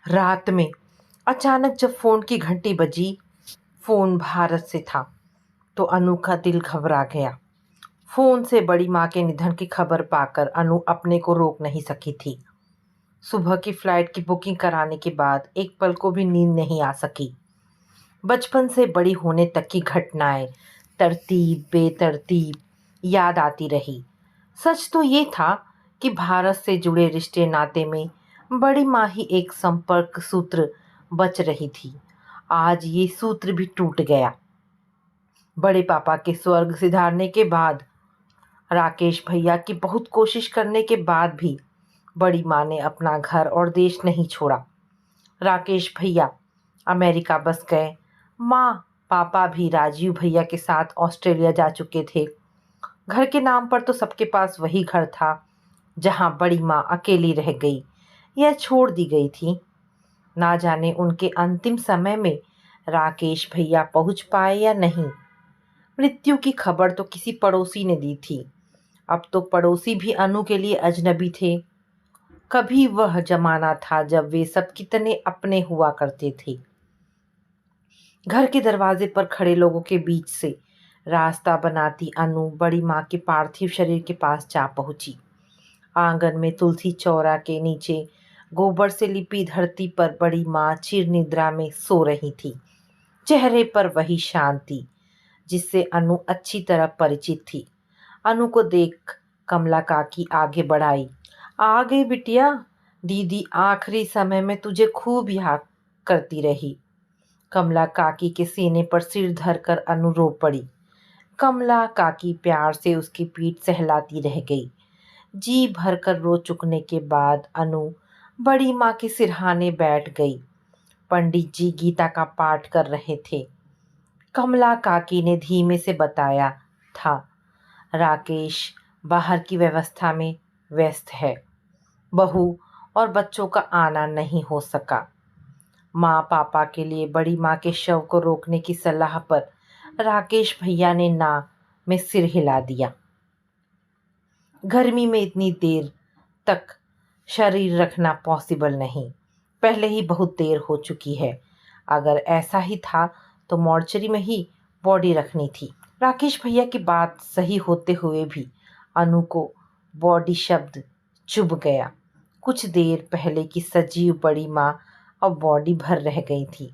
रात में अचानक जब फ़ोन की घंटी बजी, फ़ोन भारत से था, तो अनु का दिल घबरा गया। फ़ोन से बड़ी माँ के निधन की खबर पाकर अनु अपने को रोक नहीं सकी थी। सुबह की फ़्लाइट की बुकिंग कराने के बाद एक पल को भी नींद नहीं आ सकी। बचपन से बड़ी होने तक की घटनाएं तरतीब बेतरतीब याद आती रही। सच तो ये था कि भारत से जुड़े रिश्ते नाते में बड़ी माँ ही एक संपर्क सूत्र बच रही थी। आज ये सूत्र भी टूट गया। बड़े पापा के स्वर्ग सिधारने के बाद, राकेश भैया की बहुत कोशिश करने के बाद भी बड़ी माँ ने अपना घर और देश नहीं छोड़ा। राकेश भैया अमेरिका बस गए। माँ पापा भी राजीव भैया के साथ ऑस्ट्रेलिया जा चुके थे। घर के नाम पर तो सबके पास वही घर था जहाँ बड़ी माँ अकेली रह गई या छोड़ दी गई थी। ना जाने उनके अंतिम समय में राकेश भैया पहुँच पाए या नहीं। मृत्यु की खबर तो किसी पड़ोसी ने दी थी। अब तो पड़ोसी भी अनु के लिए अजनबी थे। कभी वह जमाना था जब वे सब कितने अपने हुआ करते थे। घर के दरवाजे पर खड़े लोगों के बीच से रास्ता बनाती अनु बड़ी माँ के पार्थिव शरीर के पास जा पहुंची। आंगन में तुलसी चौरा के नीचे गोबर से लिपी धरती पर बड़ी माँ चिर निद्रा में सो रही थी। चेहरे पर वही शांति जिससे अनु अच्छी तरह परिचित थी। अनु को देख कमला काकी आगे बढ़ाई। आ गई बिटिया, दीदी आखिरी समय में तुझे खूब याद करती रही। कमला काकी के सीने पर सिर धरकर अनु रो पड़ी। कमला काकी प्यार से उसकी पीठ सहलाती रह गई। जी भरकर रो चुकने के बाद अनु बड़ी माँ के सिरहाने बैठ गई। पंडित जी गीता का पाठ कर रहे थे। कमला काकी ने धीमे से बताया था, राकेश बाहर की व्यवस्था में व्यस्त है, बहू और बच्चों का आना नहीं हो सका। माँ पापा के लिए बड़ी माँ के शव को रोकने की सलाह पर राकेश भैया ने ना में सिर हिला दिया। गर्मी में इतनी देर तक शरीर रखना पॉसिबल नहीं। पहले ही बहुत देर हो चुकी है। अगर ऐसा ही था तो मॉर्चरी में ही बॉडी रखनी थी। राकेश भैया की बात सही होते हुए भी अनु को बॉडी शब्द चुभ गया। कुछ देर पहले की सजीव बड़ी माँ अब बॉडी भर रह गई थी।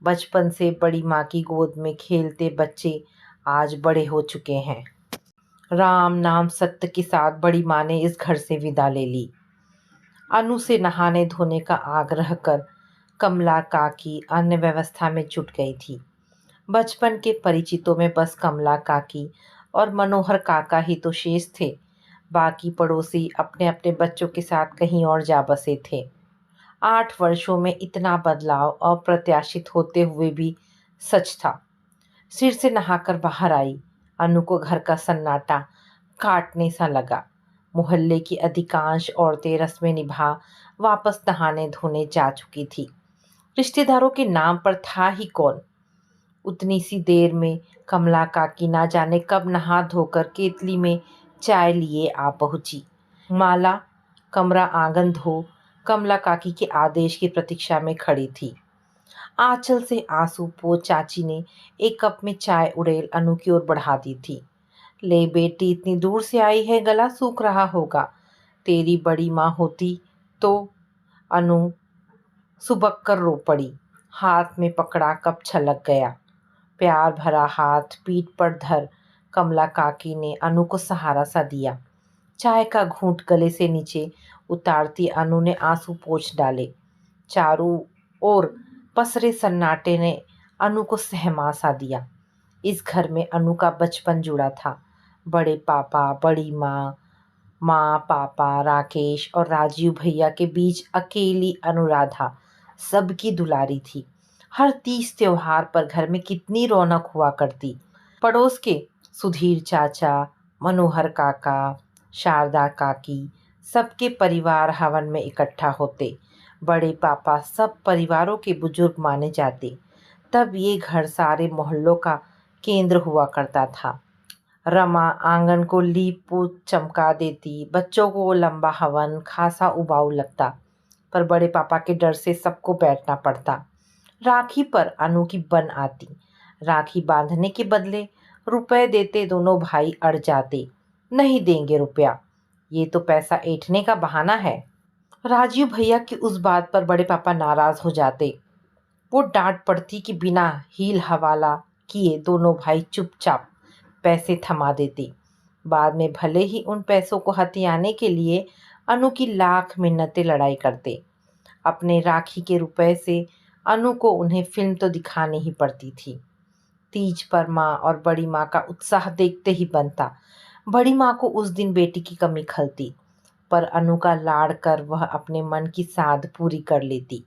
बचपन से बड़ी माँ की गोद में खेलते बच्चे आज बड़े हो चुके हैं। राम नाम सत्य के साथ बड़ी माँ ने इस घर से विदा ले ली। अनु से नहाने धोने का आग्रह कर कमला काकी अन्य व्यवस्था में जुट गई थी। बचपन के परिचितों में बस कमला काकी और मनोहर काका ही तो शेष थे। बाकी पड़ोसी अपने अपने बच्चों के साथ कहीं और जा बसे थे। 8 वर्षों में इतना बदलाव अप्रत्याशित होते हुए भी सच था। सिर से नहाकर बाहर आई अनु को घर का सन्नाटा काटने सा लगा। मोहल्ले की अधिकांश औरतें रस्में निभा वापस नहाने धोने जा चुकी थी। रिश्तेदारों के नाम पर था ही कौन। उतनी सी देर में कमला काकी ना जाने कब नहा धोकर केतली में चाय लिए आ पहुंची। माला कमरा आंगन धो कमला काकी के आदेश की प्रतीक्षा में खड़ी थी। आंचल से आंसू पोंछ चाची ने एक कप में चाय उड़ेल अनु की ओर बढ़ा दी थी। ले बेटी, इतनी दूर से आई है, गला सूख रहा होगा। तेरी बड़ी माँ होती तो। अनु सुबक कर रो पड़ी। हाथ में पकड़ा कप छलक गया। प्यार भरा हाथ पीठ पर धर कमला काकी ने अनु को सहारा सा दिया। चाय का घूंट गले से नीचे उतारती अनु ने आंसू पोंछ डाले। चारों ओर पसरे सन्नाटे ने अनु को सहमा सा दिया। इस घर में अनु का बचपन जुड़ा था। बड़े पापा, बड़ी माँ, माँ पापा, राकेश और राजीव भैया के बीच अकेली अनुराधा सबकी दुलारी थी। हर तीज त्योहार पर घर में कितनी रौनक हुआ करती। पड़ोस के सुधीर चाचा, मनोहर काका, शारदा काकी, सबके परिवार हवन में इकट्ठा होते। बड़े पापा सब परिवारों के बुजुर्ग माने जाते। तब ये घर सारे मोहल्लों का केंद्र हुआ करता था। रमा आंगन को लीप पोत चमका देती। बच्चों को लंबा हवन खासा उबाऊ लगता। पर बड़े पापा के डर से सबको बैठना पड़ता। राखी पर अनु की बन आती। राखी बांधने के बदले रुपए देते दोनों भाई अड़ जाते। नहीं देंगे रुपया, ये तो पैसा ऐंठने का बहाना है। राजीव भैया की उस बात पर बड़े पापा नाराज हो जाते। वो डांट पड़ती कि बिना हील हवाला किए दोनों भाई चुपचाप पैसे थमा देते। बाद में भले ही उन पैसों को हथियाने के लिए अनु की लाख मिन्नतें लड़ाई करते। अपने राखी के रुपए से अनु को उन्हें फिल्म तो दिखानी ही पड़ती थी। तीज पर माँ और बड़ी माँ का उत्साह देखते ही बनता। बड़ी माँ को उस दिन बेटी की कमी खलती, पर अनु का लाड़ कर वह अपने मन की साध पूरी कर लेती।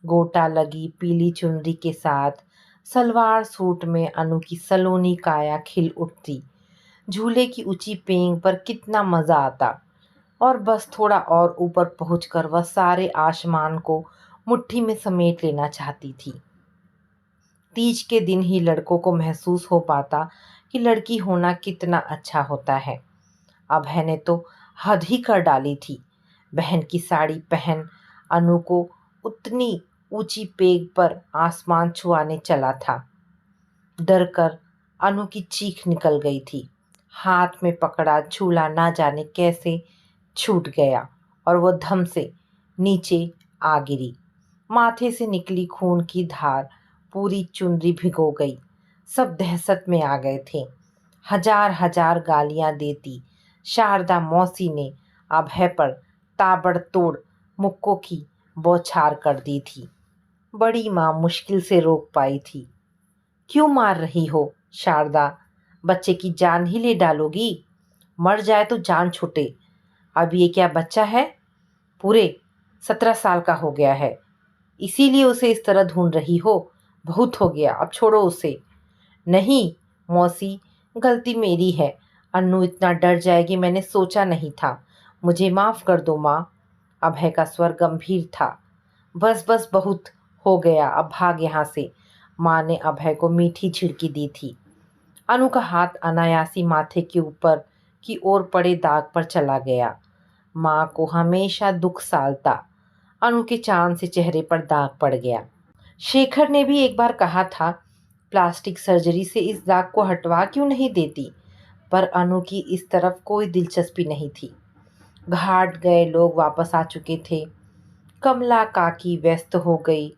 गोटा लगी पीली चुनरी के साथ सलवार सूट में अनु की सलोनी काया खिल उठती। झूले की ऊंची पेंग पर कितना मज़ा आता, और बस थोड़ा और ऊपर पहुंचकर वह सारे आसमान को मुट्ठी में समेट लेना चाहती थी। तीज के दिन ही लड़कों को महसूस हो पाता कि लड़की होना कितना अच्छा होता है। अभय ने तो हद ही कर डाली थी। बहन की साड़ी पहन अनु को उतनी ऊंची पेग पर आसमान छुआने चला था। डर कर अनु की चीख निकल गई थी। हाथ में पकड़ा झूला ना जाने कैसे छूट गया और वो धम से नीचे आ गिरी। माथे से निकली खून की धार पूरी चुनरी भिगो गई। सब दहशत में आ गए थे। हजार हजार गालियां देती शारदा मौसी ने अभय पर ताबड़तोड़ मुक्कों की बौछार कर दी थी। बड़ी माँ मुश्किल से रोक पाई थी। क्यों मार रही हो शारदा? बच्चे की जान ही ले डालोगी? मर जाए तो जान छूटे। अब ये क्या बच्चा है? पूरे 17 साल का हो गया है, इसीलिए उसे इस तरह ढूंढ रही हो? बहुत हो गया, अब छोड़ो उसे। नहीं मौसी, गलती मेरी है। अन्नू इतना डर जाएगी मैंने सोचा नहीं था। मुझे माफ़ कर दो माँ। अभय का स्वर गंभीर था। बस बस बहुत हो गया, अब भाग यहाँ से। माँ ने अभय को मीठी झिड़की दी थी। अनु का हाथ अनायासी माथे के ऊपर की ओर पड़े दाग पर चला गया। माँ को हमेशा दुख सालता। अनु के चांद से चेहरे पर दाग पड़ गया। शेखर ने भी एक बार कहा था प्लास्टिक सर्जरी से इस दाग को हटवा क्यों नहीं देती, पर अनु की इस तरफ कोई दिलचस्पी नहीं थी। घाट गए लोग वापस आ चुके थे। कमला काकी व्यस्त हो गई।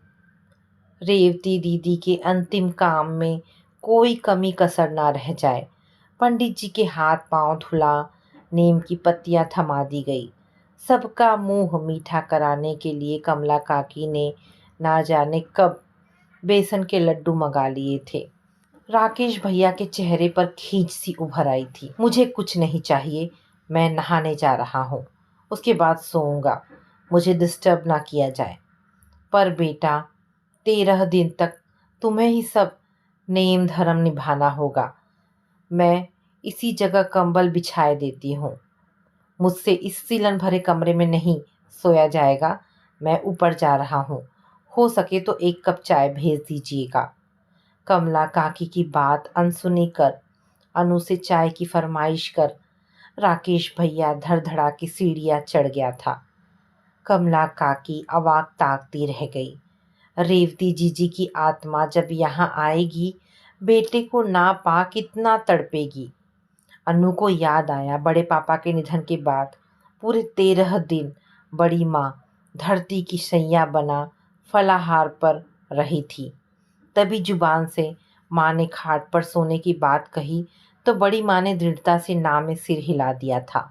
रेवती दीदी के अंतिम काम में कोई कमी कसर ना रह जाए। पंडित जी के हाथ पांव धुला, नीम की पत्तियां थमा दी गई। सबका मुंह मीठा कराने के लिए कमला काकी ने ना जाने कब बेसन के लड्डू मंगा लिए थे। राकेश भैया के चेहरे पर खींच सी उभर आई थी। मुझे कुछ नहीं चाहिए, मैं नहाने जा रहा हूँ, उसके बाद सोऊंगा, मुझे डिस्टर्ब ना किया जाए। पर बेटा 13 दिन तक तुम्हें ही सब नेम धर्म निभाना होगा। मैं इसी जगह कंबल बिछाए देती हूँ। मुझसे इस सीलन भरे कमरे में नहीं सोया जाएगा। मैं ऊपर जा रहा हूँ, हो सके तो एक कप चाय भेज दीजिएगा। कमला काकी की बात अनसुनी कर अनु से चाय की फरमाइश कर राकेश भैया धड़धड़ा की सीढ़ियाँ चढ़ गया था। कमला काकी अवाक ताकती रह गई। रेवती जीजी की आत्मा जब यहाँ आएगी बेटे को ना पा कितना तड़पेगी। अनु को याद आया बड़े पापा के निधन के बाद पूरे 13 दिन बड़ी माँ धरती की सैया बना फलाहार पर रही थी। तभी जुबान से माँ ने खाट पर सोने की बात कही तो बड़ी माँ ने दृढ़ता से ना में सिर हिला दिया था।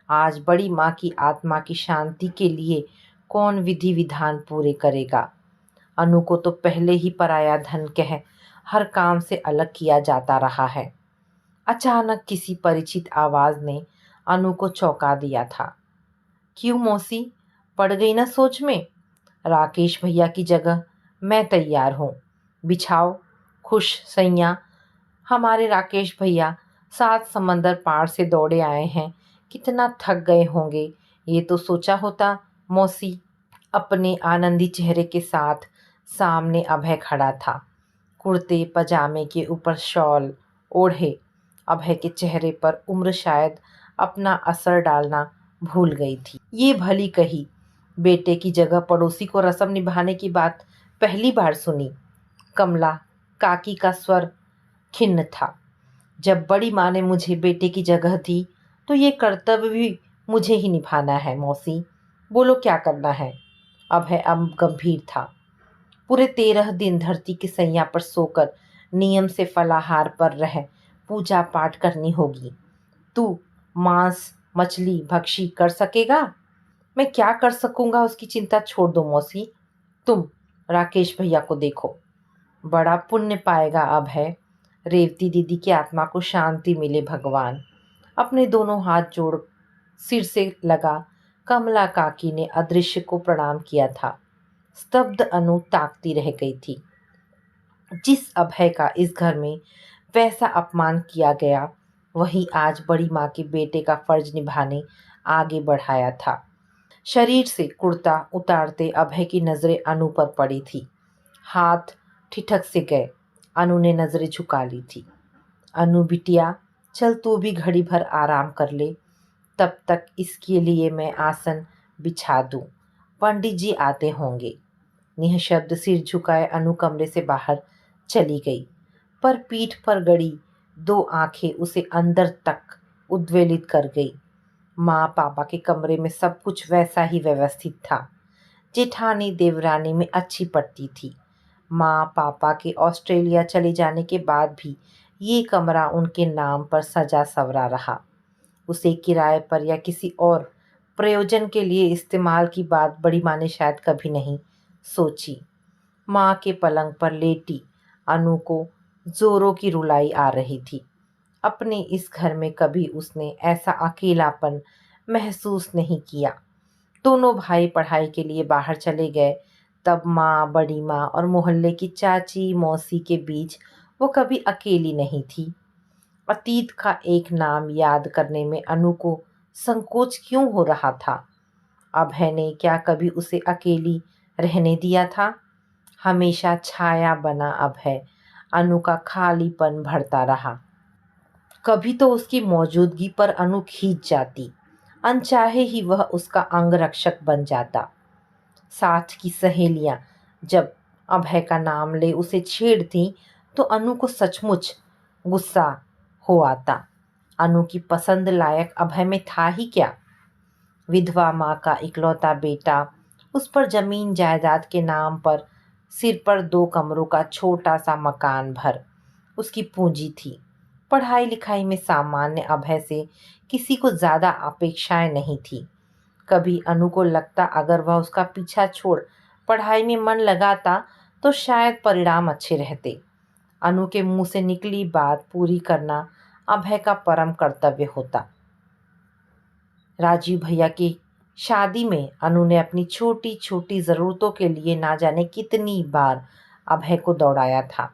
आज बड़ी माँ की आत्मा की शांति के लिए कौन विधि विधान पूरे करेगा। अनु को तो पहले ही पराया धन कह हर काम से अलग किया जाता रहा है। अचानक किसी परिचित आवाज़ ने अनु को चौंका दिया था। क्यों मौसी, पड़ गई ना सोच में? राकेश भैया की जगह मैं तैयार हूँ, बिछाओ खुश सैया। हमारे राकेश भैया 7 समंदर पार से दौड़े आए हैं, कितना थक गए होंगे ये तो सोचा होता। मौसी अपने आनंदी चेहरे के साथ सामने अभय खड़ा था, कुर्ते पजामे के ऊपर शॉल ओढ़े। अभय के चेहरे पर उम्र शायद अपना असर डालना भूल गई थी। ये भली कही, बेटे की जगह पड़ोसी को रस्म निभाने की बात पहली बार सुनी। कमला काकी का स्वर खिन्न था। जब बड़ी माँ ने मुझे बेटे की जगह दी तो ये कर्तव्य भी मुझे ही निभाना है मौसी। बोलो क्या करना है? अभय अब गंभीर था। पूरे 13 दिन धरती की सैया पर सोकर नियम से फलाहार पर रह पूजा पाठ करनी होगी। तू मांस मछली भक्षी कर सकेगा? मैं क्या कर सकूंगा उसकी चिंता छोड़ दो मौसी। तुम राकेश भैया को देखो, बड़ा पुण्य पाएगा अब है। रेवती दीदी की आत्मा को शांति मिले भगवान। अपने दोनों हाथ जोड़ सिर से लगा कमला काकी ने अदृश्य को प्रणाम किया था। स्तब्ध अनु ताकती रह गई थी। जिस अभय का इस घर में वैसा अपमान किया गया, वही आज बड़ी माँ के बेटे का फर्ज निभाने आगे बढ़ाया था। शरीर से कुर्ता उतारते अभय की नज़रें अनु पर पड़ी थी। हाथ ठिठक से गए। अनु ने नज़रें झुका ली थी। अनु बिटिया, चल तू भी घड़ी भर आराम कर ले, तब तक इसके लिए मैं आसन बिछा दूं। पंडित जी आते होंगे। निःशब्द सिर झुकाए अनु कमरे से बाहर चली गई, पर पीठ पर गड़ी 2 आंखें उसे अंदर तक उद्वेलित कर गई। माँ पापा के कमरे में सब कुछ वैसा ही व्यवस्थित था। जेठानी देवरानी में अच्छी पड़ती थी। माँ पापा के ऑस्ट्रेलिया चले जाने के बाद भी ये कमरा उनके नाम पर सजा सवरा रहा। उसे किराए पर या किसी और प्रयोजन के लिए इस्तेमाल की बात बड़ी माँ ने शायद कभी नहीं सोची। माँ के पलंग पर लेटी अनु को जोरों की रुलाई आ रही थी। अपने इस घर में कभी उसने ऐसा अकेलापन महसूस नहीं किया। दोनों भाई पढ़ाई के लिए बाहर चले गए, तब माँ बड़ी माँ और मोहल्ले की चाची मौसी के बीच वो कभी अकेली नहीं थी। अतीत का एक नाम याद करने में अनु को संकोच क्यों हो रहा था? अभय ने क्या कभी उसे अकेली रहने दिया था? हमेशा छाया बना अभय अनु का खालीपन भरता रहा। कभी तो उसकी मौजूदगी पर अनु खींच जाती, अनचाहे ही वह उसका अंगरक्षक बन जाता। साथ की सहेलियां जब अभय का नाम ले उसे छेड़ती तो अनु को सचमुच गुस्सा हो आता। अनु की पसंद लायक अभय में था ही क्या? विधवा माँ का इकलौता बेटा, उस पर जमीन जायदाद के नाम पर सिर पर 2 कमरों का छोटा सा मकान भर उसकी पूंजी थी। पढ़ाई लिखाई में सामान्य अभय से किसी को ज़्यादा अपेक्षाएं नहीं थी। कभी अनु को लगता अगर वह उसका पीछा छोड़ पढ़ाई में मन लगाता तो शायद परिणाम अच्छे रहते। अनु के मुंह से निकली बात पूरी करना अभय का परम कर्तव्य होता। राजीव भैया की शादी में अनु ने अपनी छोटी छोटी ज़रूरतों के लिए ना जाने कितनी बार अभय को दौड़ाया था।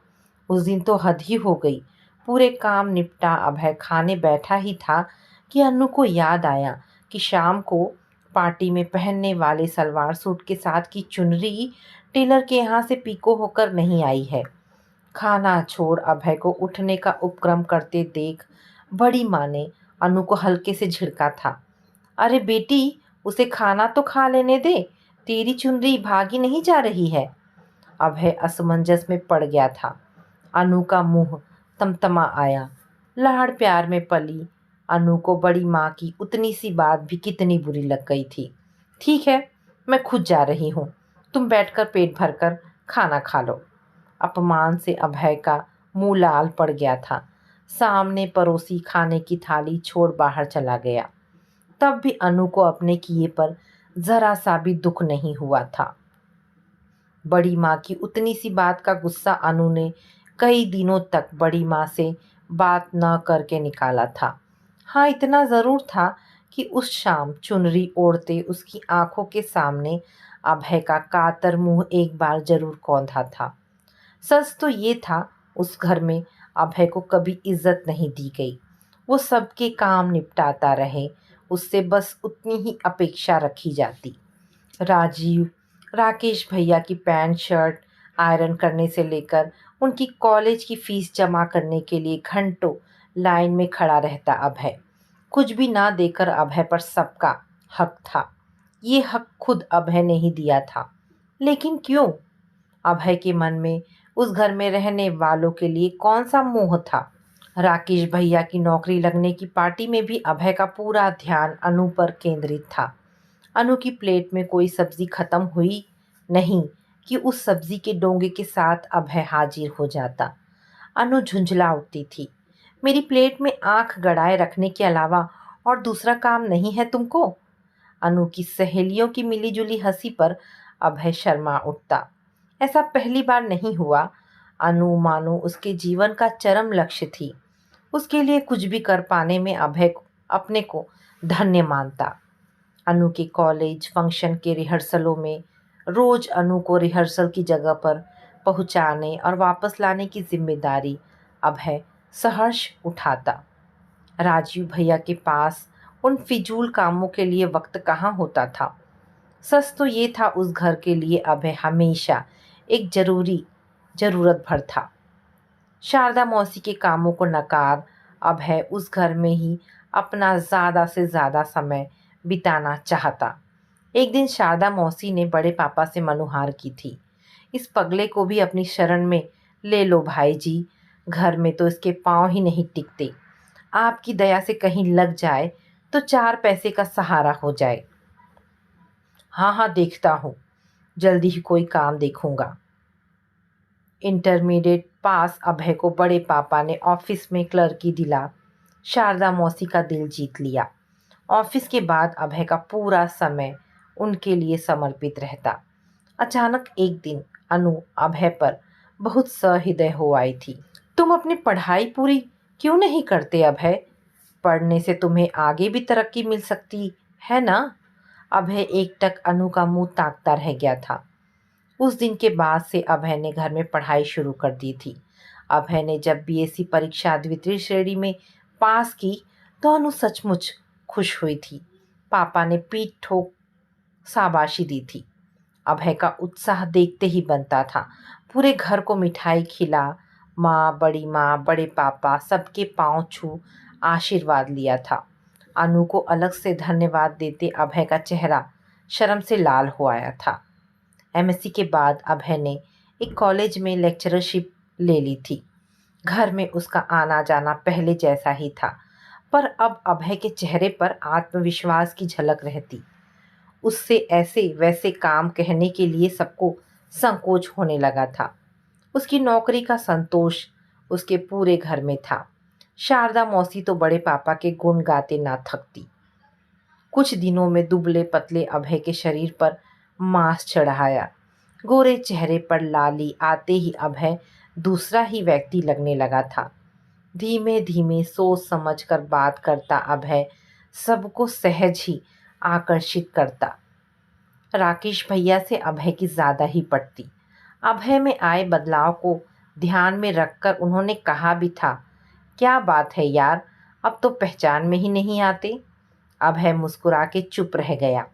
उस दिन तो हद ही हो गई। पूरे काम निपटा अभय खाने बैठा ही था कि अनु को याद आया कि शाम को पार्टी में पहनने वाले सलवार सूट के साथ की चुनरी टेलर के यहाँ से पीको होकर नहीं आई है। खाना छोड़ अभय को उठने का उपक्रम करते देख बड़ी माँ ने अनु को हल्के से झिड़का था। अरे बेटी, उसे खाना तो खा लेने दे, तेरी चुनरी भागी नहीं जा रही है। अभय असमंजस में पड़ गया था। अनु का मुंह तमतमा आया। लाड़ प्यार में पली अनु को बड़ी माँ की उतनी सी बात भी कितनी बुरी लग गई थी। ठीक है, मैं खुद जा रही हूँ, तुम बैठकर पेट भरकर खाना खा लो। अपमान से अभय का मुंह लाल पड़ गया था। सामने परोसी खाने की थाली छोड़ बाहर चला गया। तब भी अनु को अपने किए पर जरा सा भी दुख नहीं हुआ था। बड़ी माँ की उतनी सी बात का गुस्सा अनु ने कई दिनों तक बड़ी माँ से बात न करके निकाला था। हाँ, इतना ज़रूर था कि उस शाम चुनरी ओढ़ते उसकी आंखों के सामने अभय का कातर मुंह एक बार जरूर कौंधा था। सच तो ये था, उस घर में अभय को कभी इज्जत नहीं दी गई। वो सबके काम निपटाता रहे, उससे बस उतनी ही अपेक्षा रखी जाती। राजीव राकेश भैया की पैंट शर्ट आयरन करने से लेकर उनकी कॉलेज की फीस जमा करने के लिए घंटों लाइन में खड़ा रहता अभय। कुछ भी ना देकर अभय पर सबका हक था। ये हक खुद अभय ने ही दिया था। लेकिन क्यों? अभय के मन में उस घर में रहने वालों के लिए कौन सा मोह था? राकेश भैया की नौकरी लगने की पार्टी में भी अभय का पूरा ध्यान अनु पर केंद्रित था। अनु की प्लेट में कोई सब्जी खत्म हुई नहीं कि उस सब्जी के डोंगे के साथ अभय हाजिर हो जाता। अनु झुंझला उठती थी। मेरी प्लेट में आंख गड़ाए रखने के अलावा और दूसरा काम नहीं है तुमको? अनु की सहेलियों की मिलीजुली हंसी पर अभय शर्मा उठता। ऐसा पहली बार नहीं हुआ। अनु मानो उसके जीवन का चरम लक्ष्य थी। उसके लिए कुछ भी कर पाने में अभय अपने को धन्य मानता। अनु के कॉलेज फंक्शन के रिहर्सलों में रोज अनु को रिहर्सल की जगह पर पहुंचाने और वापस लाने की जिम्मेदारी अभय सहर्ष उठाता। राजीव भैया के पास उन फिजूल कामों के लिए वक्त कहाँ होता था। सच तो ये था उस घर के लिए अभय हमेशा एक ज़रूरत भर था। शारदा मौसी के कामों को नकार अभय उस घर में ही अपना ज़्यादा से ज़्यादा समय बिताना चाहता। एक दिन शारदा मौसी ने बड़े पापा से मनुहार की थी, इस पगले को भी अपनी शरण में ले लो भाई जी, घर में तो इसके पाँव ही नहीं टिकते। आपकी दया से कहीं लग जाए तो 4 पैसे का सहारा हो जाए। हाँ हाँ देखता हूँ, जल्दी ही कोई काम देखूंगा। इंटरमीडिएट पास अभय को बड़े पापा ने ऑफिस में क्लर्की दिला शारदा मौसी का दिल जीत लिया। ऑफिस के बाद अभय का पूरा समय उनके लिए समर्पित रहता। अचानक एक दिन अनु अभय पर बहुत सहृदय हो आई थी। तुम अपनी पढ़ाई पूरी क्यों नहीं करते अभय? पढ़ने से तुम्हें आगे भी तरक्की मिल सकती है ना? अभय एकटक अनु का मुंह ताकता रह गया था। उस दिन के बाद से अभय ने घर में पढ़ाई शुरू कर दी थी। अभय ने जब बीएससी परीक्षा द्वितीय श्रेणी में पास की तो अनु सचमुच खुश हुई थी। पापा ने पीठ ठोक शाबाशी दी थी। अभय का उत्साह देखते ही बनता था। पूरे घर को मिठाई खिला, माँ, बड़ी माँ, बड़े पापा सबके पांव छू आशीर्वाद लिया था। अनु को अलग से धन्यवाद देते अभय का चेहरा शर्म से लाल हो आया था। एमएससी के बाद अभय ने एक कॉलेज में लेक्चरशिप ले ली थी। घर में उसका आना जाना पहले जैसा ही था, पर अब अभय के चेहरे पर आत्मविश्वास की झलक रहती। उससे ऐसे वैसे काम कहने के लिए सबको संकोच होने लगा था। उसकी नौकरी का संतोष उसके पूरे घर में था। शारदा मौसी तो बड़े पापा के गुण गाते ना थकती। कुछ दिनों में दुबले पतले अभय के शरीर पर मांस चढ़ाया। गोरे चेहरे पर लाली आते ही अभय दूसरा ही व्यक्ति लगने लगा था। धीमे धीमे सोच समझ कर बात करता अभय सबको सहज ही आकर्षित करता। राकेश भैया से अभय की ज़्यादा ही पटती। अभय में आए बदलाव को ध्यान में रखकर उन्होंने कहा भी था, क्या बात है यार, अब तो पहचान में ही नहीं आते। अभय मुस्कुरा के चुप रह गया।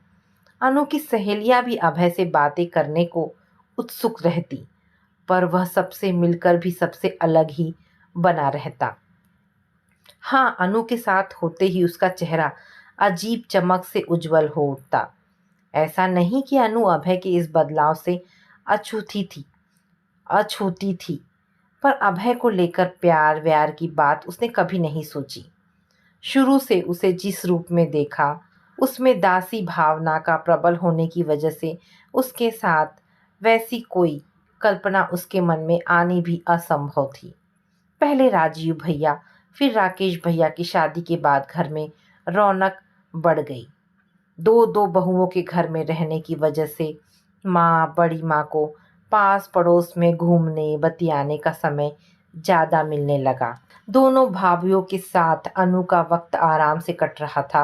अनु की सहेलियां भी अभय से बातें करने को उत्सुक रहती, पर वह सबसे मिलकर भी सबसे अलग ही बना रहता। हाँ, अनु के साथ होते ही उसका चेहरा अजीब चमक से उज्जवल हो उठता। ऐसा नहीं कि अनु अभय के इस बदलाव से अछूती थी, पर अभय को लेकर प्यार व्यार की बात उसने कभी नहीं सोची। शुरू से उसे जिस रूप में देखा, उसमें दासी भावना का प्रबल होने की वजह से उसके साथ वैसी कोई कल्पना उसके मन में आनी भी असंभव थी। पहले राजीव भैया, फिर राकेश भैया की शादी के बाद घर में रौनक बढ़ गई। दो दो बहुओं के घर में रहने की वजह से माँ, बड़ी माँ को पास पड़ोस में घूमने बतियाने का समय ज़्यादा मिलने लगा। दोनों भाभीियों के साथ अनु का वक्त आराम से कट रहा था।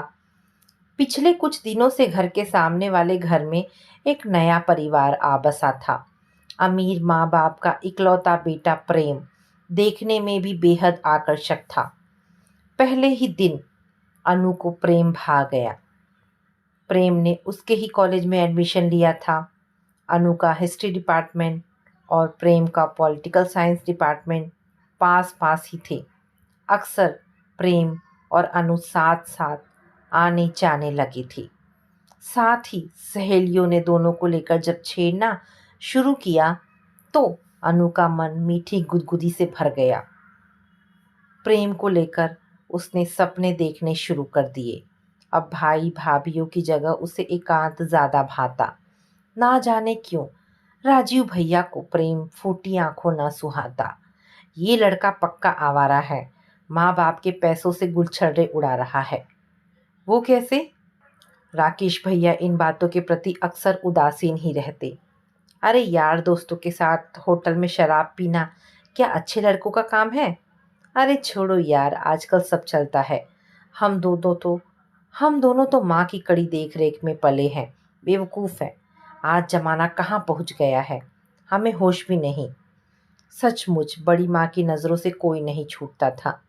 पिछले कुछ दिनों से घर के सामने वाले घर में एक नया परिवार आ बसा था। अमीर माँ बाप का इकलौता बेटा प्रेम देखने में भी बेहद आकर्षक था। पहले ही दिन अनु को प्रेम भा गया। प्रेम ने उसके ही कॉलेज में एडमिशन लिया था। अनु का हिस्ट्री डिपार्टमेंट और प्रेम का पॉलिटिकल साइंस डिपार्टमेंट पास पास ही थे। अक्सर प्रेम और अनु साथ साथ आने जाने लगी थी। साथ ही सहेलियों ने दोनों को लेकर जब छेड़ना शुरू किया तो अनु का मन मीठी गुदगुदी से भर गया। प्रेम को लेकर उसने सपने देखने शुरू कर दिए। अब भाई भाभीियों की जगह उसे एकांत ज़्यादा भाता। ना जाने क्यों राजीव भैया को प्रेम फूटी आंखों न सुहाता। ये लड़का पक्का आवारा है, माँ बाप के पैसों से गुलछर्रे उड़ा रहा है। वो कैसे? राकेश भैया इन बातों के प्रति अक्सर उदासीन ही रहते। अरे यार, दोस्तों के साथ होटल में शराब पीना क्या अच्छे लड़कों का काम है? अरे छोड़ो यार, आजकल सब चलता है। हम हम दोनों तो माँ की कड़ी देख रेख में पले हैं। बेवकूफ़ है। आज जमाना कहाँ पहुँच गया है, हमें होश भी नहीं। सचमुच बड़ी माँ की नज़रों से कोई नहीं छूटता था।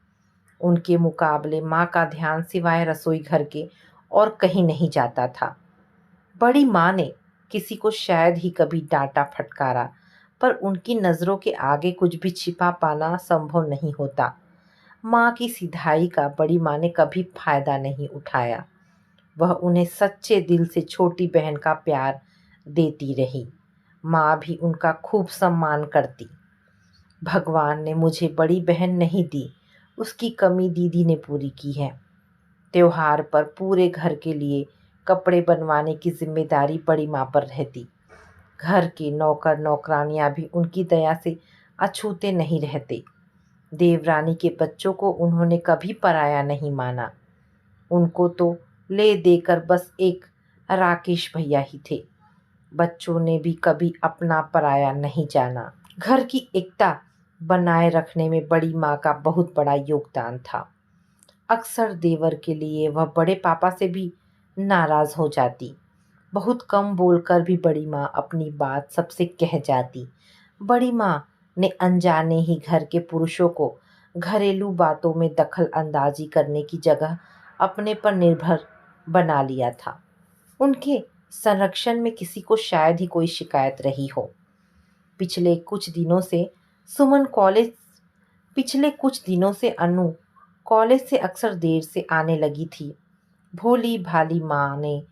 उनके मुकाबले माँ का ध्यान सिवाय रसोई घर के और कहीं नहीं जाता था। बड़ी माँ ने किसी को शायद ही कभी डांटा फटकारा, पर उनकी नज़रों के आगे कुछ भी छिपा पाना संभव नहीं होता। माँ की सिधाई का बड़ी माँ ने कभी फायदा नहीं उठाया। वह उन्हें सच्चे दिल से छोटी बहन का प्यार देती रही। माँ भी उनका खूब सम्मान करती। भगवान ने मुझे बड़ी बहन नहीं दी, उसकी कमी दीदी ने पूरी की है। त्योहार पर पूरे घर के लिए कपड़े बनवाने की जिम्मेदारी बड़ी माँ पर रहती। घर के नौकर नौकरानियाँ भी उनकी दया से अछूते नहीं रहते। देवरानी के बच्चों को उन्होंने कभी पराया नहीं माना। उनको तो ले देकर बस एक राकेश भैया ही थे। बच्चों ने भी कभी अपना पराया नहीं जाना। घर की एकता बनाए रखने में बड़ी माँ का बहुत बड़ा योगदान था। अक्सर देवर के लिए वह बड़े पापा से भी नाराज़ हो जाती। बहुत कम बोलकर भी बड़ी माँ अपनी बात सबसे कह जाती। बड़ी माँ ने अनजाने ही घर के पुरुषों को घरेलू बातों में दखल अंदाजी करने की जगह अपने पर निर्भर बना लिया था। उनके संरक्षण में किसी को शायद ही कोई शिकायत रही हो। पिछले कुछ दिनों से सुमन कॉलेज पिछले कुछ दिनों से अनु कॉलेज से अक्सर देर से आने लगी थी। भोली भाली माँ ने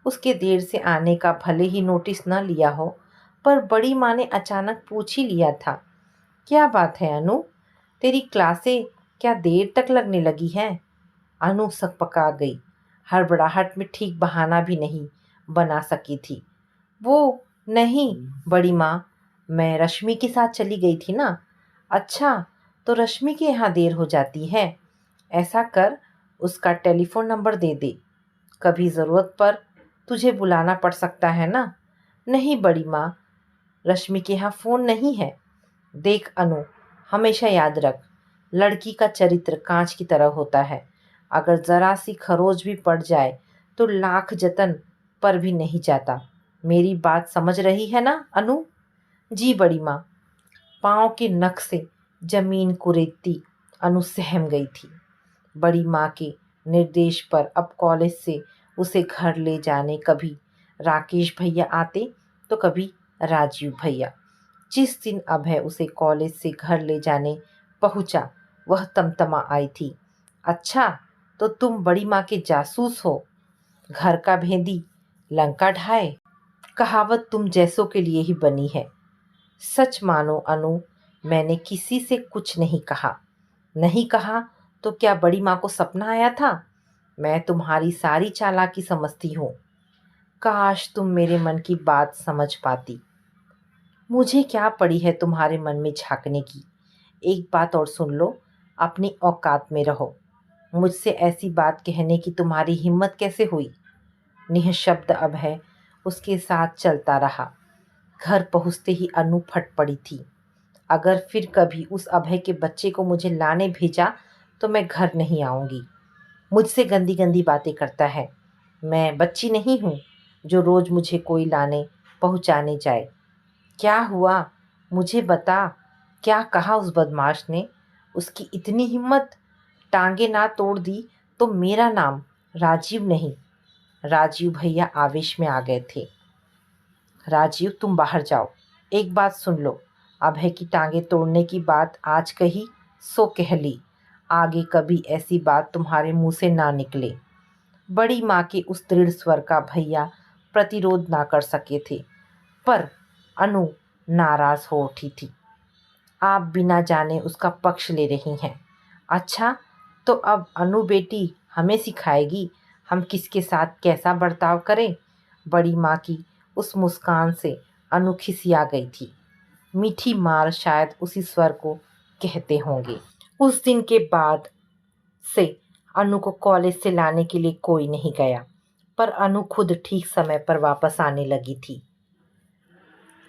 उसके देर से आने का भले ही नोटिस न लिया हो, पर बड़ी माँ ने अचानक पूछ ही लिया था। क्या बात है अनु, तेरी क्लासें क्या देर तक लगने लगी हैं? अनु सकपका गई। हड़बड़ाहट में ठीक बहाना भी नहीं बना सकी थी। वो नहीं बड़ी माँ, मैं रश्मि के साथ चली गई थी ना। अच्छा, तो रश्मि के यहाँ देर हो जाती है। ऐसा कर, उसका टेलीफोन नंबर दे दे, कभी ज़रूरत पर तुझे बुलाना पड़ सकता है ना। नहीं बड़ी माँ, रश्मि के यहाँ फ़ोन नहीं है। देख अनु, हमेशा याद रख, लड़की का चरित्र कांच की तरह होता है। अगर ज़रा सी खरोच भी पड़ जाए तो लाख जतन पर भी नहीं जाता। मेरी बात समझ रही है ना अनु? जी बड़ी माँ। पाँव के नख से जमीन कुरेदती अनु सहम गई थी। बड़ी माँ के निर्देश पर अब कॉलेज से उसे घर ले जाने कभी राकेश भैया आते तो कभी राजीव भैया। जिस दिन अभय उसे कॉलेज से घर ले जाने पहुंचा, वह तमतमा आई थी। अच्छा, तो तुम बड़ी माँ के जासूस हो, घर का भेदी लंका ढाए। कहावत तुम जैसों के लिए ही बनी है। सच मानो अनु, मैंने किसी से कुछ नहीं कहा। नहीं कहा तो क्या बड़ी माँ को सपना आया था? मैं तुम्हारी सारी चालाकी समझती हूँ। काश तुम मेरे मन की बात समझ पाती। मुझे क्या पड़ी है तुम्हारे मन में झांकने की। एक बात और सुन लो, अपनी औकात में रहो। मुझसे ऐसी बात कहने की तुम्हारी हिम्मत कैसे हुई? निःशब्द अभय उसके साथ चलता रहा। घर पहुँचते ही अनु फट पड़ी थी। अगर फिर कभी उस अभय के बच्चे को मुझे लाने भेजा तो मैं घर नहीं आऊँगी। मुझसे गंदी गंदी बातें करता है। मैं बच्ची नहीं हूँ जो रोज़ मुझे कोई लाने पहुँचाने जाए। क्या हुआ, मुझे बता, क्या कहा उस बदमाश ने? उसकी इतनी हिम्मत, टांगे ना तोड़ दी तो मेरा नाम राजीव नहीं। राजीव भैया आवेश में आ गए थे। राजीव, तुम बाहर जाओ। एक बात सुन लो, अभय की टांगे तोड़ने की बात आज कही सो कह ली। आगे कभी ऐसी बात तुम्हारे मुंह से ना निकले। बड़ी माँ के उस दृढ़ स्वर का भैया प्रतिरोध ना कर सके थे। पर अनु नाराज़ हो उठी थी। आप बिना जाने उसका पक्ष ले रही हैं। अच्छा, तो अब अनु बेटी हमें सिखाएगी हम किसके साथ कैसा बर्ताव करें। बड़ी माँ की उस मुस्कान से अनु खिसिया गई थी। मीठी मार शायद उसी स्वर को कहते होंगे। उस दिन के बाद से अनु को कॉलेज से लाने के लिए कोई नहीं गया, पर अनु खुद ठीक समय पर वापस आने लगी थी।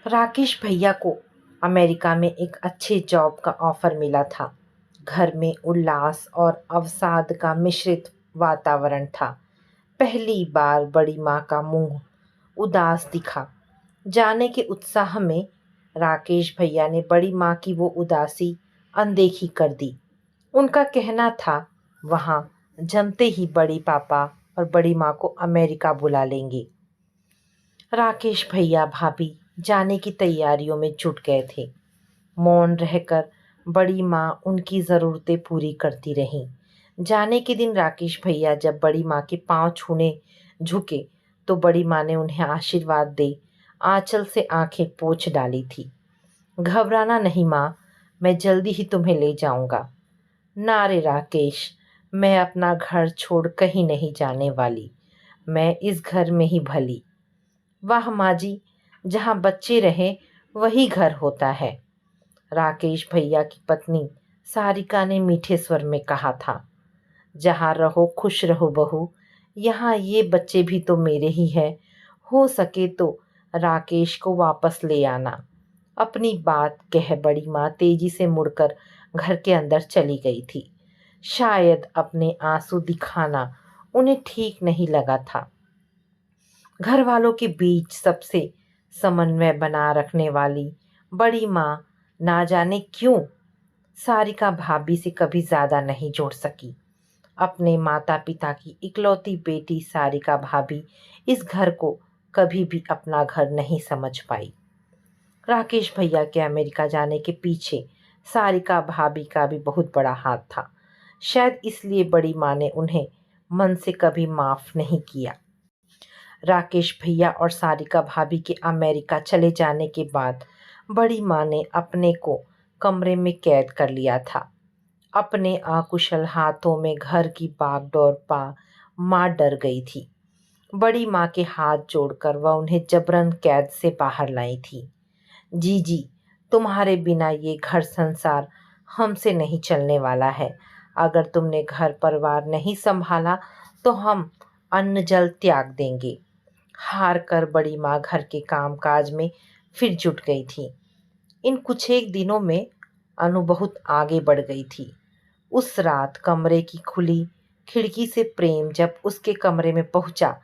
राकेश भैया को अमेरिका में एक अच्छे जॉब का ऑफर मिला था। घर में उल्लास और अवसाद का मिश्रित वातावरण था। पहली बार बड़ी माँ का मुंह उदास दिखा। जाने के उत्साह में राकेश भैया ने बड़ी माँ की वो उदासी अनदेखी कर दी। उनका कहना था वहाँ जमते ही बड़ी पापा और बड़ी माँ को अमेरिका बुला लेंगे। राकेश भैया भाभी जाने की तैयारियों में जुट गए थे। मौन रहकर बड़ी माँ उनकी ज़रूरतें पूरी करती रहीं। जाने के दिन राकेश भैया जब बड़ी माँ के पांव छूने झुके तो बड़ी माँ ने उन्हें आशीर्वाद दे आंचल से आंखें पोंछ डाली थी। घबराना नहीं माँ, मैं जल्दी ही तुम्हें ले जाऊंगा। ना रे राकेश, मैं अपना घर छोड़ कहीं नहीं जाने वाली। मैं इस घर में ही भली। वाह माँ जी, जहाँ बच्चे रहे वही घर होता है। राकेश भैया की पत्नी सारिका ने मीठे स्वर में कहा था। जहाँ रहो खुश रहो बहू, यहाँ ये बच्चे भी तो मेरे ही हैं। हो सके तो राकेश को वापस ले आना। अपनी बात कह बड़ी माँ तेजी से मुड़कर घर के अंदर चली गई थी। शायद अपने आंसू दिखाना उन्हें ठीक नहीं लगा था। घर वालों के बीच सबसे समन्वय बना रखने वाली बड़ी माँ ना जाने क्यों सारिका भाभी से कभी ज़्यादा नहीं जोड़ सकी। अपने माता पिता की इकलौती बेटी सारिका भाभी इस घर को कभी भी अपना घर नहीं समझ पाई। राकेश भैया के अमेरिका जाने के पीछे सारिका भाभी का भी बहुत बड़ा हाथ था। शायद इसलिए बड़ी माँ ने उन्हें मन से कभी माफ़ नहीं किया। राकेश भैया और सारिका भाभी के अमेरिका चले जाने के बाद बड़ी माँ ने अपने को कमरे में कैद कर लिया था। अपने अकुशल हाथों में घर की बागडोर पा माँ डर गई थी। बड़ी माँ के हाथ जोड़कर वह उन्हें जबरन कैद से बाहर लाई थी। जी, तुम्हारे बिना ये घर संसार हमसे नहीं चलने वाला है। अगर तुमने घर परिवार नहीं संभाला तो हम अन्न जल त्याग देंगे। हार कर बड़ी माँ घर के कामकाज में फिर जुट गई थी। इन कुछ एक दिनों में अनु बहुत आगे बढ़ गई थी। उस रात कमरे की खुली खिड़की से प्रेम जब उसके कमरे में पहुंचा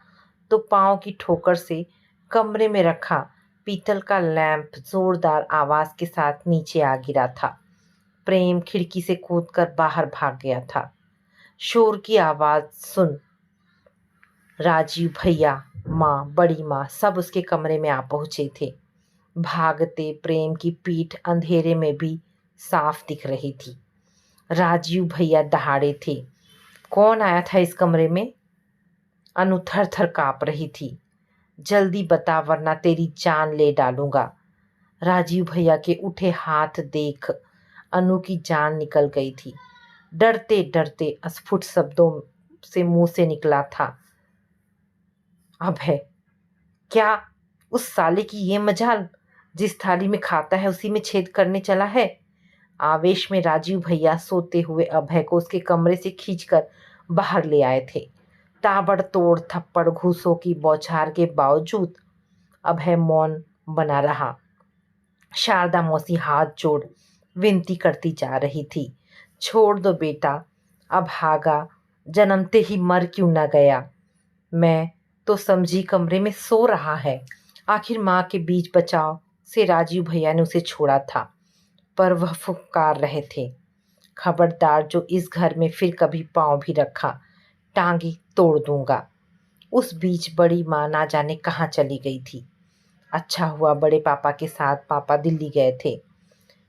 तो पाँव की ठोकर से कमरे में रखा पीतल का लैंप जोरदार आवाज़ के साथ नीचे आ गिरा था। प्रेम खिड़की से कूदकर बाहर भाग गया था। शोर की आवाज़ सुन राजीव भैया, माँ, बड़ी माँ सब उसके कमरे में आ पहुँचे थे। भागते प्रेम की पीठ अंधेरे में भी साफ दिख रही थी। राजीव भैया दहाड़े थे। कौन आया था इस कमरे में? अनु थर थर काँप रही थी। जल्दी बता वरना तेरी जान ले डालूंगा। राजीव भैया के उठे हाथ देख अनु की जान निकल गई थी। डरते डरते अस्फुट शब्दों से मुंह से निकला था, अभय। क्या उस साले की ये मजाल, जिस थाली में खाता है उसी में छेद करने चला है? आवेश में राजीव भैया सोते हुए अभय को उसके कमरे से खींचकर बाहर ले आए थे। ताबड़तोड़ थप्पड़ घूसों की बौछार के बावजूद अभय मौन बना रहा। शारदा मौसी हाथ जोड़ विनती करती जा रही थी, छोड़ दो बेटा, अभागा जन्मते ही मर क्यों न गया। मैं तो समझी कमरे में सो रहा है। आखिर माँ के बीच बचाव से राजीव भैया ने उसे छोड़ा था, पर वह फुफकार रहे थे, खबरदार जो इस घर में फिर कभी पाँव भी रखा, टांगी तोड़ दूंगा। उस बीच बड़ी माँ ना जाने कहाँ चली गई थी। अच्छा हुआ बड़े पापा के साथ पापा दिल्ली गए थे।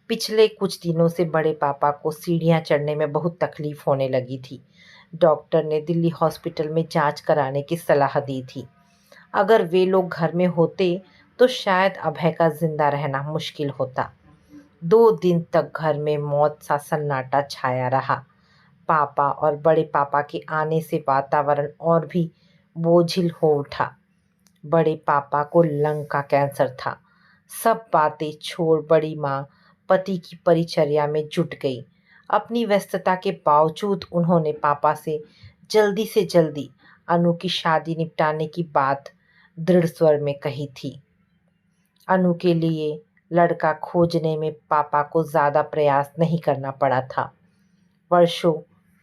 पिछले कुछ दिनों से बड़े पापा को सीढ़ियाँ चढ़ने में बहुत तकलीफ होने लगी थी। डॉक्टर ने दिल्ली हॉस्पिटल में जांच कराने की सलाह दी थी। अगर वे लोग घर में होते तो शायद अभय का जिंदा रहना मुश्किल होता। 2 दिन तक घर में मौत सा सन्नाटा छाया रहा। पापा और बड़े पापा के आने से वातावरण और भी बोझिल हो उठा। बड़े पापा को लंग का कैंसर था। सब बातें छोड़ बड़ी माँ पति की परिचर्या में जुट गई। अपनी व्यस्तता के बावजूद उन्होंने पापा से जल्दी अनु की शादी निपटाने की बात दृढ़ स्वर में कही थी। अनु के लिए लड़का खोजने में पापा को ज़्यादा प्रयास नहीं करना पड़ा था। वर्षों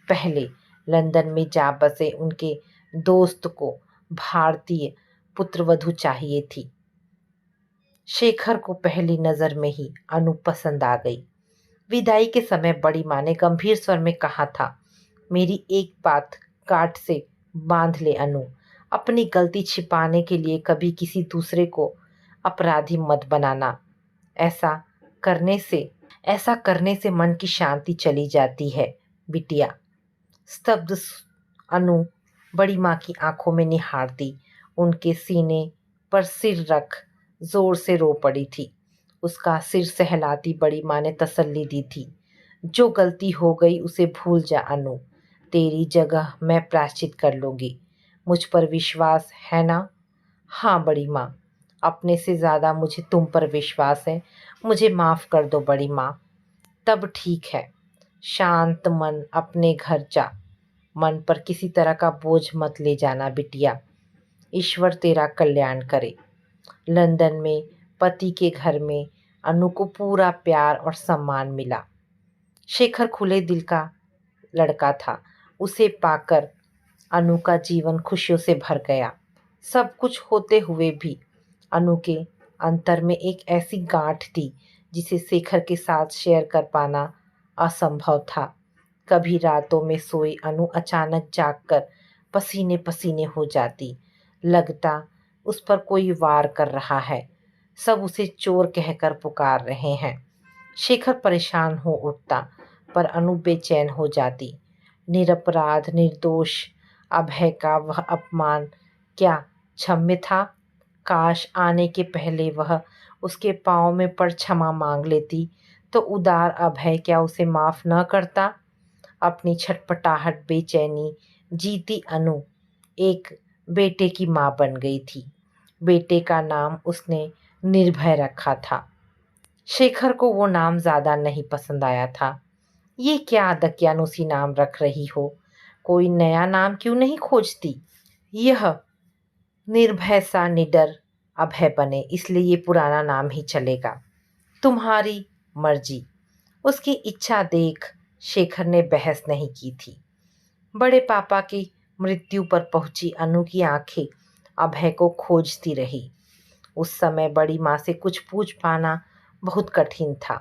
पहले लंदन में जा बसे उनके दोस्त को भारतीय पुत्रवधू चाहिए थी। शेखर को पहली नज़र में ही अनु पसंद आ गई। विदाई के समय बड़ी माँ ने गंभीर स्वर में कहा था, मेरी एक बात गांठ से बांध ले अनु, अपनी गलती छिपाने के लिए कभी किसी दूसरे को अपराधी मत बनाना। ऐसा करने से मन की शांति चली जाती है बिटिया। स्तब्ध अनु बड़ी माँ की आंखों में निहारती उनके सीने पर सिर रख जोर से रो पड़ी थी। उसका सिर सहलाती बड़ी माँ ने तसल्ली दी थी, जो गलती हो गई उसे भूल जा अनु, तेरी जगह मैं प्रायश्चित कर लूँगी। मुझ पर विश्वास है ना? हाँ बड़ी माँ, अपने से ज़्यादा मुझे तुम पर विश्वास है। मुझे माफ़ कर दो बड़ी माँ। तब ठीक है, शांत मन अपने घर जा। मन पर किसी तरह का बोझ मत ले जाना बिटिया। ईश्वर तेरा कल्याण करे। लंदन में पति के घर में अनु को पूरा प्यार और सम्मान मिला। शेखर खुले दिल का लड़का था। उसे पाकर अनु का जीवन खुशियों से भर गया। सब कुछ होते हुए भी अनु के अंतर में एक ऐसी गांठ थी जिसे शेखर के साथ शेयर कर पाना असंभव था। कभी रातों में सोई अनु अचानक जागकर पसीने पसीने हो जाती। लगता उस पर कोई वार कर रहा है। सब उसे चोर कहकर पुकार रहे हैं। शेखर परेशान हो उठता, पर अनु बेचैन हो जाती। निरपराध निर्दोष अभय का वह अपमान क्या क्षम्य था? काश आने के पहले वह उसके पाँव में पड़ क्षमा मांग लेती तो उदार अभय क्या उसे माफ़ न करता? अपनी छटपटाहट बेचैनी जीती अनु एक बेटे की माँ बन गई थी। बेटे का नाम उसने निर्भय रखा था। शेखर को वो नाम ज़्यादा नहीं पसंद आया था। ये क्या दकियानुसी नाम रख रही हो, कोई नया नाम क्यों नहीं खोजती? यह निर्भय सा निडर अभय बने, इसलिए ये पुराना नाम ही चलेगा। तुम्हारी मर्जी। उसकी इच्छा देख शेखर ने बहस नहीं की थी। बड़े पापा की मृत्यु पर पहुंची अनु की आंखें अभय को खोजती रही। उस समय बड़ी माँ से कुछ पूछ पाना बहुत कठिन था।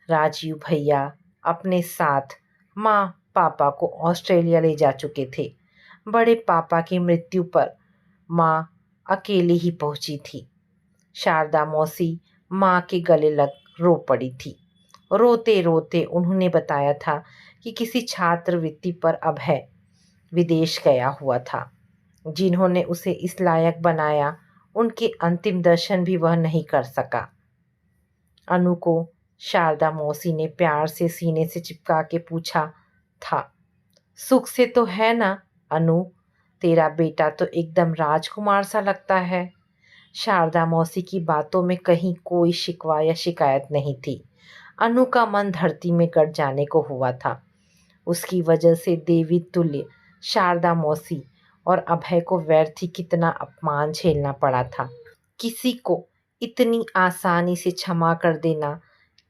राजीव भैया अपने साथ माँ पापा को ऑस्ट्रेलिया ले जा चुके थे। बड़े पापा की मृत्यु पर माँ अकेली ही पहुंची थी। शारदा मौसी माँ के गले लग रो पड़ी थी। रोते रोते उन्होंने बताया था कि किसी छात्रवृत्ति पर अभय विदेश गया हुआ था। जिन्होंने उसे इस लायक बनाया, उनके अंतिम दर्शन भी वह नहीं कर सका। अनु को शारदा मौसी ने प्यार से सीने से चिपका के पूछा था, सुख से तो है ना अनु? तेरा बेटा तो एकदम राजकुमार सा लगता है। शारदा मौसी की बातों में कहीं कोई शिकवा या शिकायत नहीं थी। अनु का मन धरती में गड़ जाने को हुआ था। उसकी वजह से देवी तुल्य शारदा मौसी और अभय को व्यर्थ ही कितना अपमान झेलना पड़ा था। किसी को इतनी आसानी से क्षमा कर देना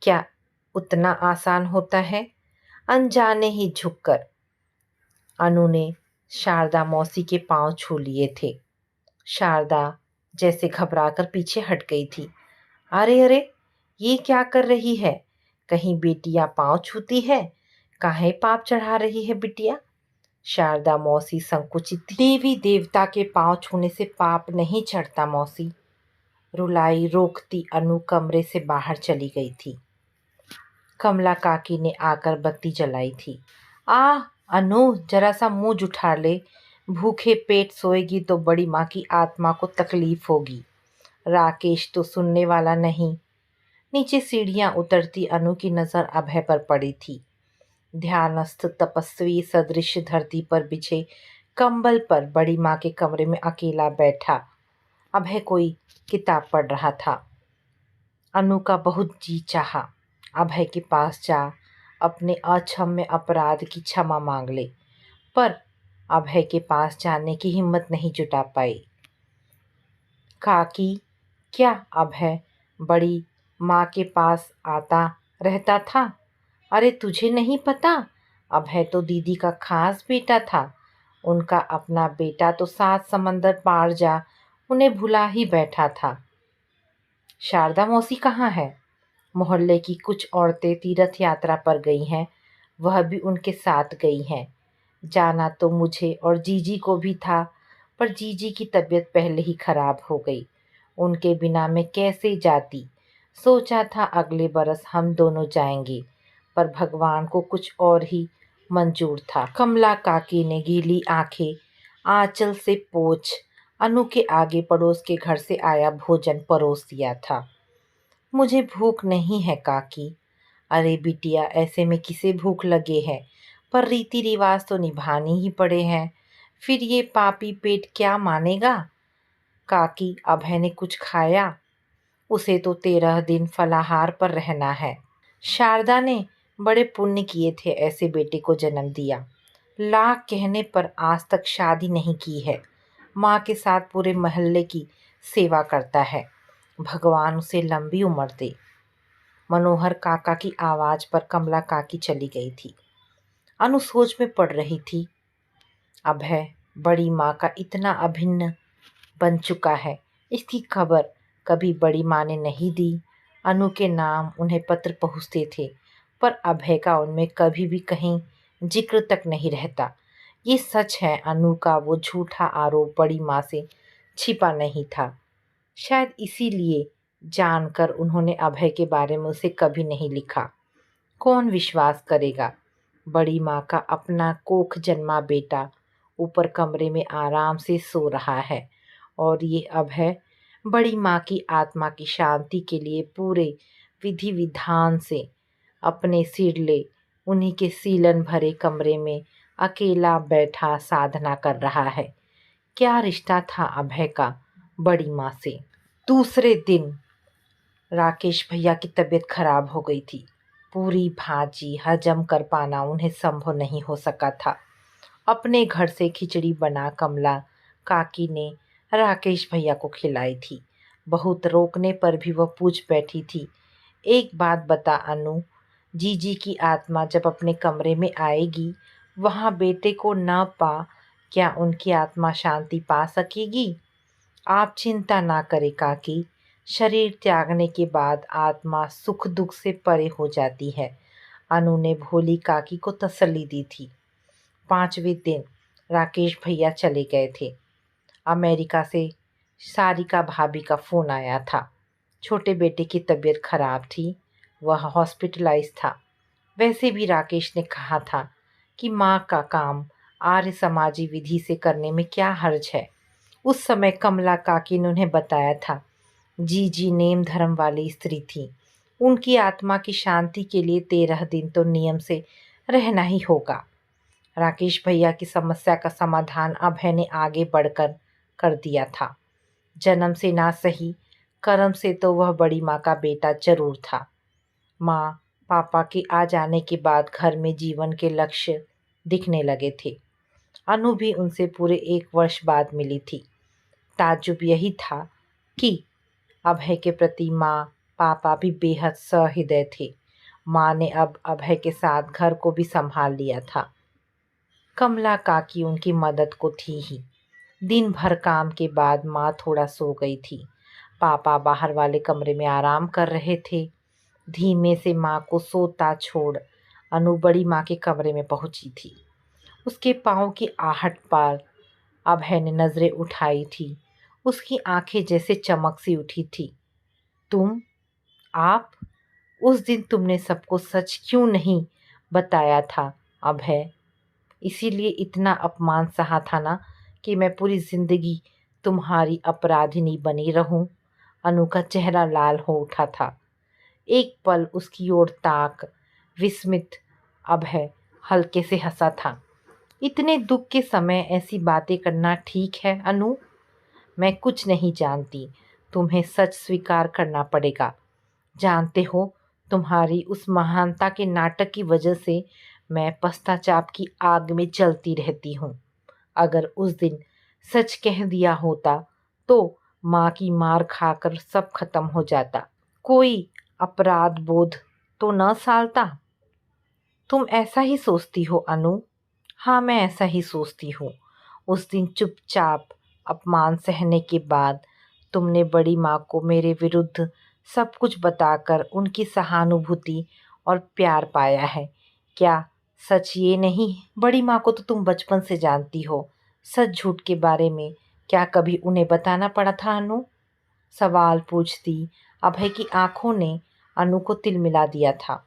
क्या उतना आसान होता है? अनजाने ही झुककर अनु ने शारदा मौसी के पांव छू लिए थे। शारदा जैसे घबराकर पीछे हट गई थी। अरे अरे, ये क्या कर रही है? कहीं बेटियां पांव छूती है? काहे पाप चढ़ा रही है बिटिया? शारदा मौसी संकुचित थी। देवी देवता के पांव छूने से पाप नहीं चढ़ता मौसी। रुलाई रोकती अनु कमरे से बाहर चली गई थी। कमला काकी ने आकर बत्ती जलाई थी। आ अनु, जरा सा मुंह जुठा ले, भूखे पेट सोएगी तो बड़ी माँ की आत्मा को तकलीफ होगी। राकेश तो सुनने वाला नहीं। नीचे सीढ़ियां उतरती अनु की नज़र अभय पर पड़ी थी। ध्यानस्थ तपस्वी सदृश धरती पर बिछे कंबल पर बड़ी माँ के कमरे में अकेला बैठा अभय कोई किताब पढ़ रहा था। अनु का बहुत जी चाहा अभय के पास जा अपने अक्षम्य अपराध की क्षमा मांग ले, पर अभय के पास जाने की हिम्मत नहीं जुटा पाई। काकी, क्या अभय बड़ी माँ के पास आता रहता था? अरे तुझे नहीं पता, अभय तो दीदी का खास बेटा था। उनका अपना बेटा तो 7 समंदर पार जा उन्हें भुला ही बैठा था। शारदा मौसी कहाँ है? मोहल्ले की कुछ औरतें तीर्थ यात्रा पर गई हैं, वह भी उनके साथ गई हैं। जाना तो मुझे और जीजी को भी था, पर जीजी की तबीयत पहले ही खराब हो गई। उनके बिना मैं कैसे जाती? सोचा था अगले बरस हम दोनों जाएंगे, पर भगवान को कुछ और ही मंजूर था। कमला काकी ने गीली आंखें आंचल से पोंछ अनु के आगे पड़ोस के घर से आया भोजन परोस दिया था। मुझे भूख नहीं है काकी। अरे बिटिया, ऐसे में किसे भूख लगे है, पर रीति रिवाज तो निभाने ही पड़े हैं। फिर ये पापी पेट क्या मानेगा? काकी, अभय ने कुछ खाया? उसे तो 13 दिन फलाहार पर रहना है। शारदा ने बड़े पुण्य किए थे ऐसे बेटे को जन्म दिया। लाख कहने पर आज तक शादी नहीं की है। माँ के साथ पूरे मोहल्ले की सेवा करता है। भगवान उसे लंबी उम्र दे। मनोहर काका की आवाज़ पर कमला काकी चली गई थी। अनु सोच में पड़ रही थी। अभय बड़ी माँ का इतना अभिन्न बन चुका है, इसकी खबर कभी बड़ी माँ ने नहीं दी। अनु के नाम उन्हें पत्र पहुँचते थे, पर अभय का उनमें कभी भी कहीं जिक्र तक नहीं रहता। ये सच है, अनु का वो झूठा आरोप बड़ी माँ से छिपा नहीं था। शायद इसीलिए जानकर उन्होंने अभय के बारे में उसे कभी नहीं लिखा। कौन विश्वास करेगा? बड़ी माँ का अपना कोख जन्मा बेटा ऊपर कमरे में आराम से सो रहा है, और ये अभय बड़ी माँ की आत्मा की शांति के लिए पूरे विधि विधान से अपने सिरले उन्हीं के सीलन भरे कमरे में अकेला बैठा साधना कर रहा है। क्या रिश्ता था अभय का बड़ी माँ से? दूसरे दिन राकेश भैया की तबीयत खराब हो गई थी। पूरी भाजी हजम कर पाना उन्हें संभव नहीं हो सका था। अपने घर से खिचड़ी बना कमला काकी ने राकेश भैया को खिलाई थी। बहुत रोकने पर भी वह पूछ बैठी थी, एक बात बता अनु, जीजी की आत्मा जब अपने कमरे में आएगी, वहाँ बेटे को न पा क्या उनकी आत्मा शांति पा सकेगी? आप चिंता ना करें काकी, शरीर त्यागने के बाद आत्मा सुख दुख से परे हो जाती है। अनु ने भोली काकी को तसल्ली दी थी। 5वें दिन राकेश भैया चले गए थे। अमेरिका से सारिका भाभी का फ़ोन आया था। छोटे बेटे की तबीयत खराब थी, वह हॉस्पिटलाइज था। वैसे भी राकेश ने कहा था कि माँ का काम आर्य समाजी विधि से करने में क्या हर्ज है। उस समय कमला काकी ने उन्हें बताया था, जीजी नेम धर्म वाली स्त्री थी। उनकी आत्मा की शांति के लिए 13 दिन तो नियम से रहना ही होगा। राकेश भैया की समस्या का समाधान अभय ने आगे बढ़कर कर दिया था। जन्म से ना सही, कर्म से तो वह बड़ी माँ का बेटा जरूर था। माँ पापा के आ जाने के बाद घर में जीवन के लक्ष्य दिखने लगे थे। अनु भी उनसे पूरे 1 वर्ष बाद मिली थी। ताज्जुब यही था कि अभय के प्रति माँ पापा भी बेहद सहृदय थे। माँ ने अब अभय के साथ घर को भी संभाल लिया था। कमला काकी उनकी मदद को थी ही। दिन भर काम के बाद माँ थोड़ा सो गई थी। पापा बाहर वाले कमरे में आराम कर रहे थे। धीमे से माँ को सोता छोड़ अनु बड़ी माँ के कमरे में पहुंची थी। उसके पाँव की आहट पर अभय ने नज़रें उठाई थी। उसकी आंखें जैसे चमक सी उठी थी। तुम, आप, उस दिन तुमने सबको सच क्यों नहीं बताया था अभय? इसीलिए इतना अपमान सहा था ना? कि मैं पूरी ज़िंदगी तुम्हारी अपराधिनी बनी रहूं? अनु का चेहरा लाल हो उठा था। एक पल उसकी ओर ताक विस्मित अभय हल्के से हंसा था। इतने दुख के समय ऐसी बातें करना ठीक है अनु? मैं कुछ नहीं जानती, तुम्हें सच स्वीकार करना पड़ेगा। जानते हो, तुम्हारी उस महानता के नाटक की वजह से मैं पश्चाताप की आग में जलती रहती हूँ। अगर उस दिन सच कह दिया होता तो माँ की मार खाकर सब खत्म हो जाता, कोई अपराध बोध तो न सालता। तुम ऐसा ही सोचती हो अनु? हाँ, मैं ऐसा ही सोचती हूँ। उस दिन चुपचाप अपमान सहने के बाद तुमने बड़ी माँ को मेरे विरुद्ध सब कुछ बताकर उनकी सहानुभूति और प्यार पाया है। क्या सच ये नहीं? बड़ी माँ को तो तुम बचपन से जानती हो। सच झूठ के बारे में क्या कभी उन्हें बताना पड़ा था अनु? सवाल पूछती अभय की आंखों ने अनु को तिलमिला दिया था।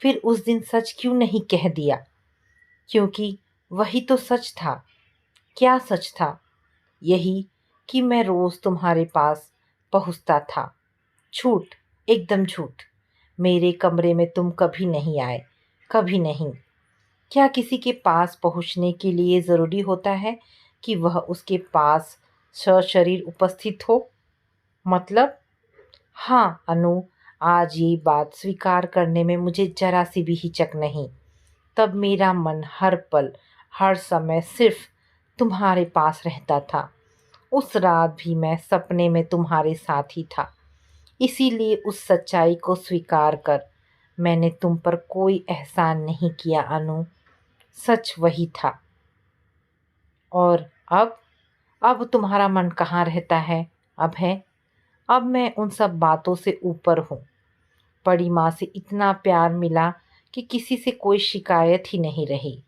फिर उस दिन सच क्यों नहीं कह दिया? क्योंकि वही तो सच था। क्या सच था? यही कि मैं रोज तुम्हारे पास पहुंचता था। झूठ, एकदम झूठ। मेरे कमरे में तुम कभी नहीं आए, कभी नहीं। क्या किसी के पास पहुंचने के लिए ज़रूरी होता है कि वह उसके पास सशरीर उपस्थित हो? मतलब? हाँ अनु, आज ये बात स्वीकार करने में मुझे जरा सी भी हिचक नहीं। तब मेरा मन हर पल, हर समय सिर्फ तुम्हारे पास रहता था। उस रात भी मैं सपने में तुम्हारे साथ ही था। इसीलिए उस सच्चाई को स्वीकार कर मैंने तुम पर कोई एहसान नहीं किया अनु। सच वही था। और अब तुम्हारा मन कहाँ रहता है? अब है? अब मैं उन सब बातों से ऊपर हूँ। बड़ी माँ से इतना प्यार मिला कि किसी से कोई शिकायत ही नहीं रही।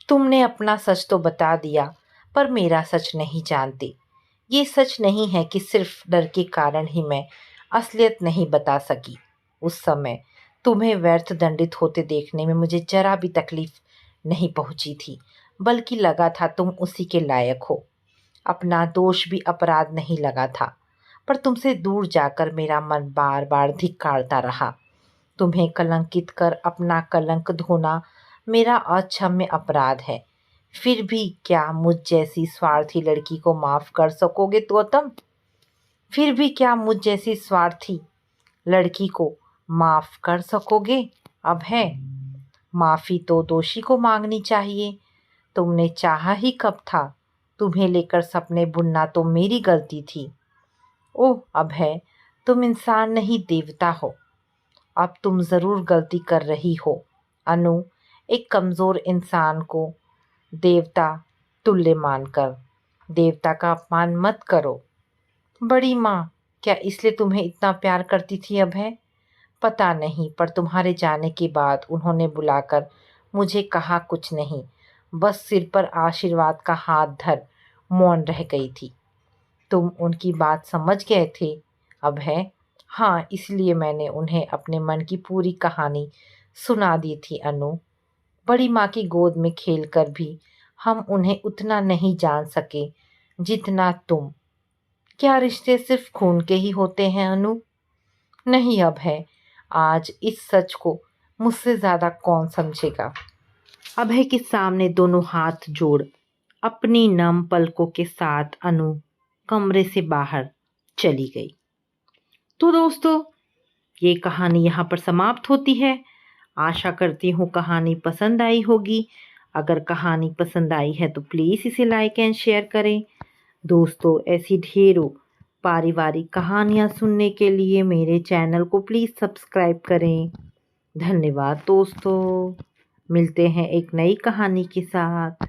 तुमने अपना सच तो बता दिया, पर मेरा सच नहीं जानती। ये सच नहीं है कि सिर्फ डर के कारण ही मैं असलियत नहीं बता सकी। उस समय तुम्हें व्यर्थ दंडित होते देखने में मुझे जरा भी तकलीफ नहीं पहुंची थी, बल्कि लगा था तुम उसी के लायक हो। अपना दोष भी अपराध नहीं लगा था, पर तुमसे दूर जाकर मेरा मन बार बार धिक्कारता रहा। तुम्हें कलंकित कर अपना कलंक धोना मेरा अक्षम्य अपराध है। फिर भी क्या मुझ जैसी स्वार्थी लड़की को माफ कर सकोगे गौतम? फिर भी क्या मुझ जैसी स्वार्थी लड़की को माफ कर सकोगे? अब है, माफी तो दोषी को मांगनी चाहिए। तुमने चाहा ही कब था? तुम्हें लेकर सपने बुनना तो मेरी गलती थी। ओह अभय, तुम इंसान नहीं देवता हो। अब तुम ज़रूर गलती कर रही हो अनु। एक कमज़ोर इंसान को देवता तुल्य मानकर देवता का अपमान मत करो। बड़ी माँ क्या इसलिए तुम्हें इतना प्यार करती थी अभय? पता नहीं, पर तुम्हारे जाने के बाद उन्होंने बुलाकर मुझे कहा कुछ नहीं, बस सिर पर आशीर्वाद का हाथ धर मौन रह गई थी। तुम उनकी बात समझ गए थे अभय? हाँ, इसलिए मैंने उन्हें अपने मन की पूरी कहानी सुना दी थी अनु। बड़ी माँ की गोद में खेलकर भी हम उन्हें उतना नहीं जान सके जितना तुम। क्या रिश्ते सिर्फ खून के ही होते हैं अनु? नहीं अभय, आज इस सच को मुझसे ज़्यादा कौन समझेगा? अभय के सामने दोनों हाथ जोड़ अपनी नम पलकों के साथ अनु कमरे से बाहर चली गई। तो दोस्तों, ये कहानी यहाँ पर समाप्त होती है। आशा करती हूँ कहानी पसंद आई होगी। अगर कहानी पसंद आई है तो प्लीज़ इसे लाइक एंड शेयर करें। दोस्तों, ऐसी ढेरों पारिवारिक कहानियाँ सुनने के लिए मेरे चैनल को प्लीज़ सब्सक्राइब करें। धन्यवाद दोस्तों। मिलते हैं एक नई कहानी के साथ।